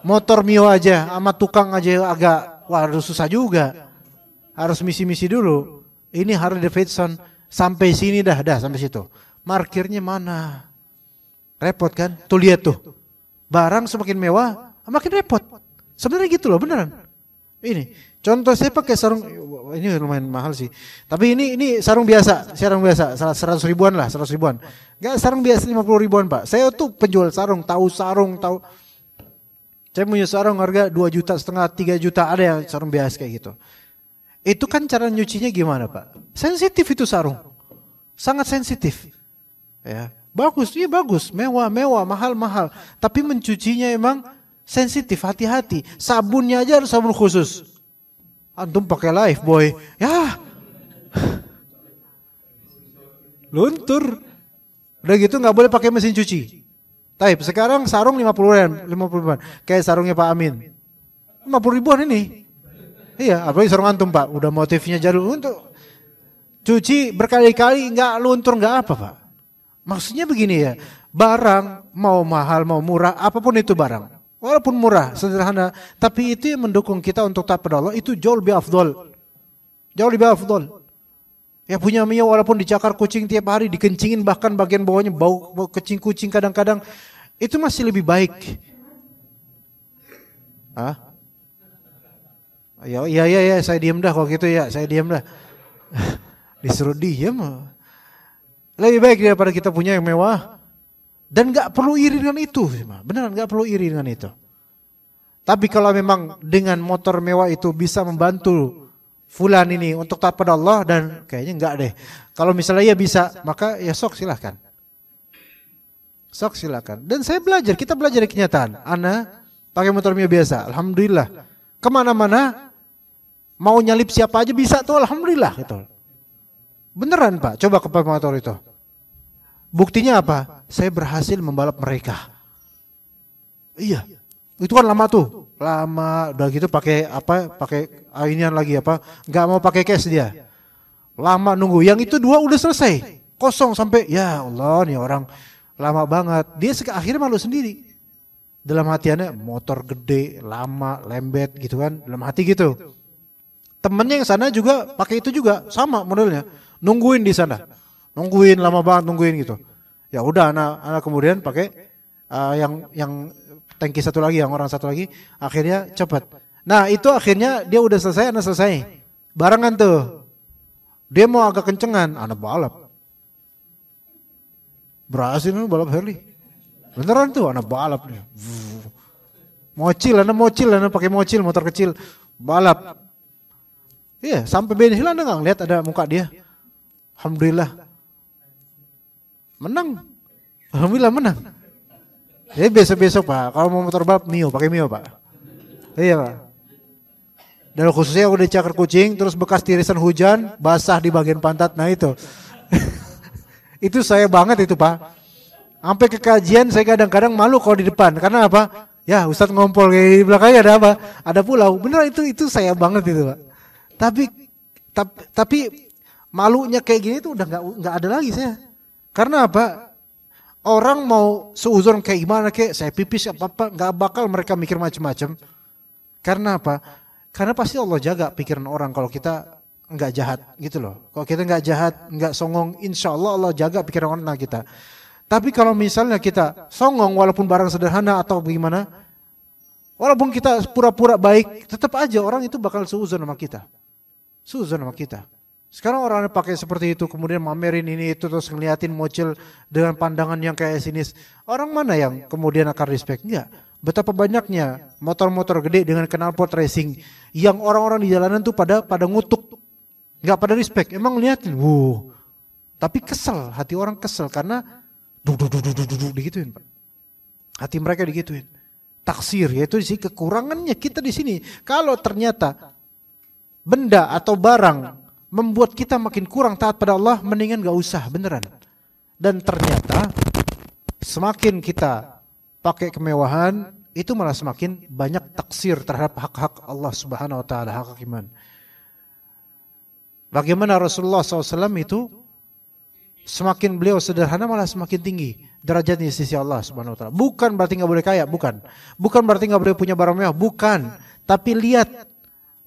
Motor Mio aja sama tukang aja agak waduh susah juga. Harus misi-misi dulu. Ini Harley Davidson sampai sini dah sampai situ. Markirnya mana? Repot kan? Tuh lihat tuh. Barang semakin mewah, makin repot. Sebenarnya gitu loh, beneran. Ini contoh saya pakai sarung, ini lumayan mahal sih. Tapi ini sarung biasa, 100 ribuan lah, 100 ribuan. Enggak sarung biasa 50 ribuan Pak. Saya tuh penjual sarung, tahu. Saya punya sarung harga 2,5 juta, 3 juta, ada yang sarung biasa kayak gitu. Itu kan cara nyucinya gimana Pak? Sensitif itu sarung. Sangat sensitif. Ya. Bagus, mewah, mahal. Tapi mencucinya emang sensitif, hati-hati. Sabunnya aja harus sabun khusus. Antum pakai Lifebuoy, ya luntur. Udah gitu nggak boleh pakai mesin cuci. Taib, sekarang sarung 50 ribuan. Kayak sarungnya Pak Amin. 50 ribuan ini. Iya, apalagi sarung antum Pak. Udah motifnya jadul untuk cuci berkali-kali nggak luntur nggak apa Pak. Maksudnya begini ya, barang mau mahal mau murah apapun itu barang. Walaupun murah, sederhana, tapi itu yang mendukung kita untuk taat pada Allah itu jauh lebih afdol. Jauh lebih afdol. Ya punya Mio walaupun dicakar kucing tiap hari, dikencingin bahkan bagian bawahnya bau kencing kucing kadang-kadang, itu masih lebih baik. Hah? Ya, saya diam dah kalau gitu ya, saya diam dah. Disuruh diam. Lebih baik daripada kita punya yang mewah. Dan gak perlu iri dengan itu. Beneran gak perlu iri dengan itu. Tapi kalau memang dengan motor mewah itu bisa membantu fulan ini untuk taat pada Allah, dan kayaknya enggak deh. Kalau misalnya ya bisa, maka ya sok silahkan. Sok silahkan. Dan saya belajar, kita belajar dari kenyataan. Ana pakai motor mewah biasa, alhamdulillah. Kemana-mana mau nyalip siapa aja bisa tuh, alhamdulillah gitu. Beneran Pak, coba ke motor itu. Buktinya apa? Saya berhasil membalap mereka. Iya, itu kan lama tuh, lama. Udah gitu pakai apa? Pakai inian lagi apa? Gak mau pakai cash dia. Lama nunggu. Yang itu 2 udah selesai, kosong sampai. Ya Allah, nih orang lama banget. Dia akhirnya malu sendiri. Dalam hatiannya motor gede, lama, lembet gitu kan. Dalam hati gitu. Temennya yang sana juga pakai itu juga, sama modelnya. Nungguin di sana. Nungguin lama banget nungguin gitu. Ya udah anak kemudian pakai yang tangki satu lagi, yang orang satu lagi, akhirnya cepat. Nah, itu akhirnya dia udah selesai, anak selesai. Barengan tuh. Dia mau agak kencengan, anak balap. Berhasil balap Harley. Beneran tuh anak balap nih. Mocil, anak pakai mocil, motor kecil, balap. Iya, sampai bensin Anda enggak ngeliat ada muka dia. Alhamdulillah. Menang. Alhamdulillah menang. Ya besok-besok Pak, kalau mau motor balap Mio, pakai Mio Pak. Iya Pak. Dan khususnya udah cakar kucing, terus bekas tirisan hujan, basah di bagian pantat, nah itu. Itu saya banget itu Pak. Sampai ke kajian saya kadang-kadang malu kalau di depan, karena apa? Ya Ustadz ngompol kayak di belakangnya ada apa? Ada pulau. Bener itu saya banget itu Pak. Tapi malunya kayak gini tuh udah nggak ada lagi saya. Karena apa? Orang mau seuzon kayak gimana kayak saya pipis apa nggak bakal mereka mikir macam-macam. Karena apa? Karena pasti Allah jaga pikiran orang kalau kita nggak jahat gitu loh. Kalau kita nggak jahat, nggak songong, insya Allah Allah jaga pikiran orang kita. Tapi kalau misalnya kita songong walaupun barang sederhana atau bagaimana, walaupun kita pura-pura baik, tetap aja orang itu bakal seuzon sama kita. Seuzon sama kita. Sekarang orang pakai seperti itu kemudian mamerin ini itu terus ngeliatin mocil dengan pandangan yang kayak sinis. Orang mana yang kemudian akan respect? Enggak. Betapa banyaknya motor-motor gede dengan knalpot racing yang orang-orang di jalanan tuh pada ngutuk. Enggak pada respect. Emang ngeliatin, wuh. Tapi kesel, hati orang kesel karena digituin, Pak. Hati mereka digituin. Taksir, yaitu di sini kekurangannya kita di sini. Kalau ternyata benda atau barang membuat kita makin kurang taat pada Allah, mendingan gak usah, beneran. Dan ternyata semakin kita pakai kemewahan, itu malah semakin banyak taksir terhadap hak-hak Allah Subhanahu Wa Taala, hak iman. Bagaimana Rasulullah SAW itu semakin beliau sederhana malah semakin tinggi derajatnya di sisi Allah Subhanahu Wa Taala. Bukan berarti nggak boleh kaya, bukan berarti nggak boleh punya barang mewah, bukan. Tapi lihat,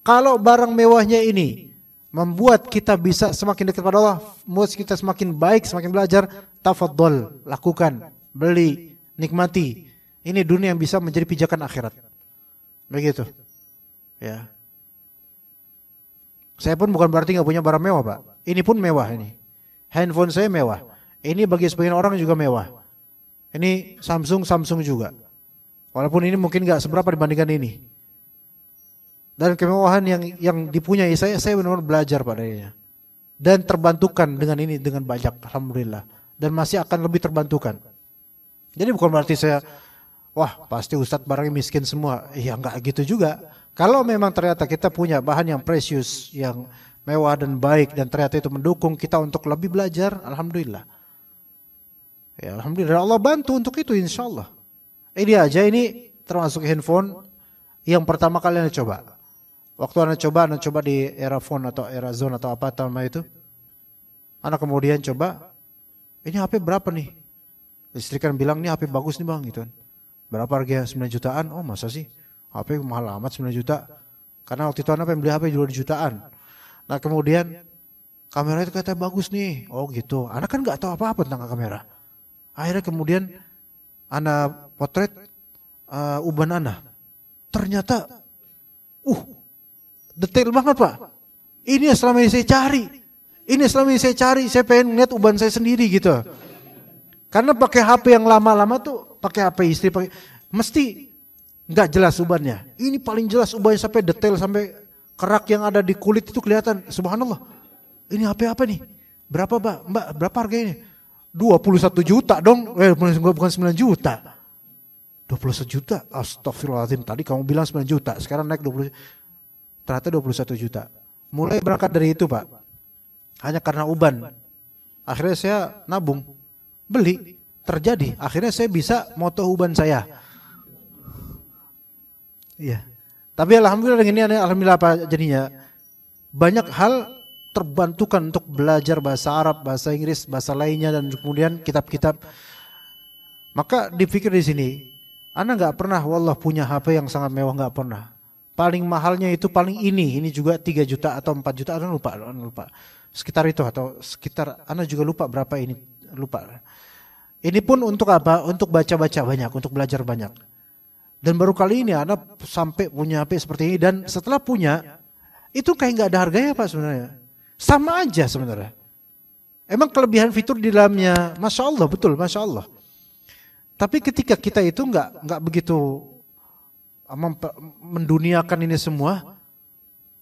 kalau barang mewahnya ini membuat kita bisa semakin dekat pada Allah, membuat kita semakin baik, semakin belajar, tafadhol, lakukan, beli, nikmati. Ini dunia yang bisa menjadi pijakan akhirat. Begitu. Ya. Saya pun bukan berarti nggak punya barang mewah, Pak. Ini pun mewah ini. Handphone saya mewah. Ini bagi sebagian orang juga mewah. Ini Samsung juga. Walaupun ini mungkin nggak seberapa dibandingkan ini. Dan kemewahan yang dipunyai saya benar-benar belajar padanya. Dan terbantukan dengan ini dengan banyak, alhamdulillah. Dan masih akan lebih terbantukan. Jadi bukan berarti saya, wah pasti Ustadz barangnya miskin semua. Ya enggak gitu juga. Kalau memang ternyata kita punya bahan yang precious, yang mewah dan baik, dan ternyata itu mendukung kita untuk lebih belajar, alhamdulillah. Ya, alhamdulillah Allah bantu untuk itu insyaallah. Ini aja ini termasuk handphone yang pertama kali Anda coba. Waktu Anda coba di era phone atau era zone atau apa nama itu. Anda kemudian coba, ini HP berapa nih? Istri kan bilang, ini HP bagus nih bang, gitu kan. Berapa harganya? 9 jutaan. Oh masa sih? HP mahal amat 9 juta. Karena waktu itu Anda pengen beli HP 2 jutaan. Nah kemudian, kamera itu katanya bagus nih. Oh gitu. Anda kan gak tahu apa-apa tentang kamera. Akhirnya kemudian, Anda potret uban Anda. Ternyata, detail banget Pak. Ini yang selama ini saya cari. Saya pengen lihat uban saya sendiri gitu. Karena pakai HP yang lama-lama tuh, pakai HP istri, mesti nggak jelas ubannya. Ini paling jelas ubannya sampai detail, sampai kerak yang ada di kulit itu kelihatan. Subhanallah. Ini HP apa nih? Berapa Mbak? Berapa harganya? 21 juta dong. Bukan 9 juta. 21 juta. Astagfirullahaladzim. Tadi kamu bilang 9 juta. Sekarang naik 20. Ternyata 21 juta. Mulai berangkat dari itu Pak. Hanya karena uban. Akhirnya saya nabung. Beli. Terjadi. Akhirnya saya bisa moto uban saya. Iya. Tapi alhamdulillah dengan ini, alhamdulillah apa jadinya? Banyak hal terbantukan untuk belajar bahasa Arab, bahasa Inggris, bahasa lainnya, dan kemudian kitab-kitab. Maka dipikir di sini, Anda nggak pernah wallah punya HP yang sangat mewah, nggak pernah. Paling mahalnya itu paling ini juga 3 juta atau 4 juta, Anda lupa. Sekitar itu atau sekitar, Anda juga lupa berapa ini, lupa. Ini pun untuk apa? Untuk baca-baca banyak, untuk belajar banyak. Dan baru kali ini Anda sampai punya HP seperti ini, dan setelah punya, itu kayak nggak ada harganya Pak sebenarnya. Sama aja sebenarnya. Emang kelebihan fitur di dalamnya, Masya Allah, betul, Masya Allah. Tapi ketika kita itu nggak begitu menduniakan ini semua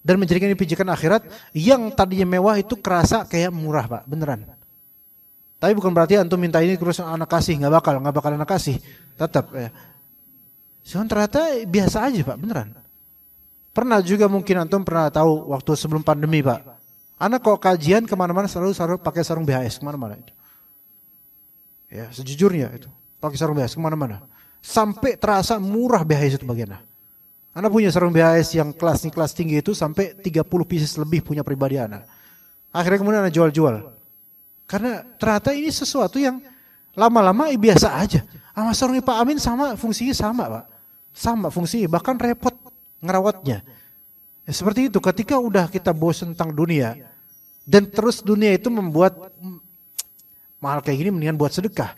dan menjadikan ini pijakan akhirat, yang tadinya mewah itu kerasa kayak murah Pak, beneran. Tapi bukan berarti antum minta ini terus anak kasih, nggak bakal anak kasih, tetap ya. Cuman ternyata biasa aja Pak, beneran. Pernah juga mungkin antum pernah tahu waktu sebelum pandemi Pak, anak kok kajian kemana-mana selalu pakai sarung BHS kemana-mana itu. Ya sejujurnya itu pakai sarung BHS kemana-mana. Sampai terasa murah BHS itu bagiannya. Anda punya sarung BHS yang kelas tinggi itu sampai 30 pieces lebih punya pribadi Anda. Akhirnya kemudian Anda jual-jual. Karena ternyata ini sesuatu yang lama-lama biasa aja. Sama sarungnya Pak Amin sama, fungsinya sama Pak. Sama fungsinya, bahkan repot ngerawatnya. Ya, seperti itu, ketika udah kita bosan tentang dunia, dan terus dunia itu membuat mahal kayak gini, mendingan buat sedekah.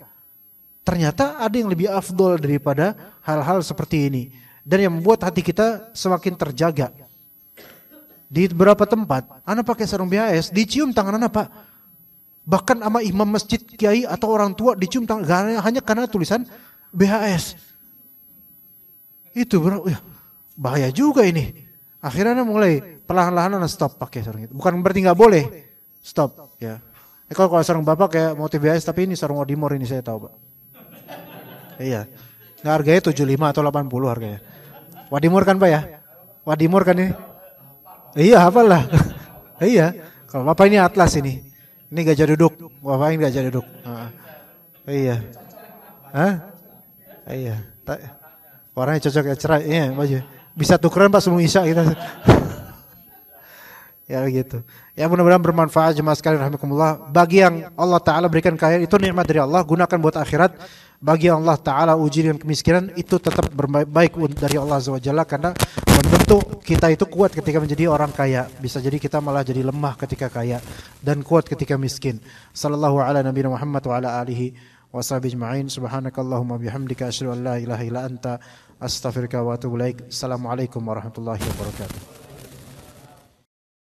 Ternyata ada yang lebih afdol daripada hal-hal seperti ini. Dan yang membuat hati kita semakin terjaga. Di beberapa tempat, Anda pakai sarung BHS, dicium tangan Anda Pak. Bahkan sama imam masjid, kiai atau orang tua dicium tangan, hanya karena tulisan BHS. Itu bro, ya, bahaya juga ini. Akhirnya Anda mulai perlahan-lahan Anda stop pakai sarung itu. Bukan berarti nggak boleh, stop ya. Kalau sarung bapak kayak motif BHS, tapi ini sarung Odimor ini saya tahu Pak. Iya. Nggak harganya 75 atau 80 harganya. Wadimor kan Pak ya? Wadimor kan ini? Iya, hafal lah. Iya. Kalau Bapak ini atlas ini. Ini gajah duduk. Bapak ini gajah duduk. Iya. Hah? Iya. Warnanya cocok ya, cerah. Iya, baju. Bisa tukeran Pak sebelum Isya kita. Ya begitu. Ya mudah-mudahan bermanfaat jemaah sekalian rahimakumullah. Bagi yang Allah Ta'ala berikan kekayaan itu nikmat dari Allah, gunakan buat akhirat. Bagi yang Allah Ta'ala uji dengan kemiskinan, itu tetap baik dari Allah Azza wa Jalla, karena membentuk kita itu kuat ketika menjadi orang kaya. Bisa jadi kita malah jadi lemah ketika kaya dan kuat ketika miskin. Sallallahu ala nabiyina Muhammad wa ala alihi wa sahbihi ajma'in. Subhanakallahumma bihamdika asyhadu an la ilaha illa anta astaghfiruka wa atubu ilaik. Assalamualaikum warahmatullahi wabarakatuh.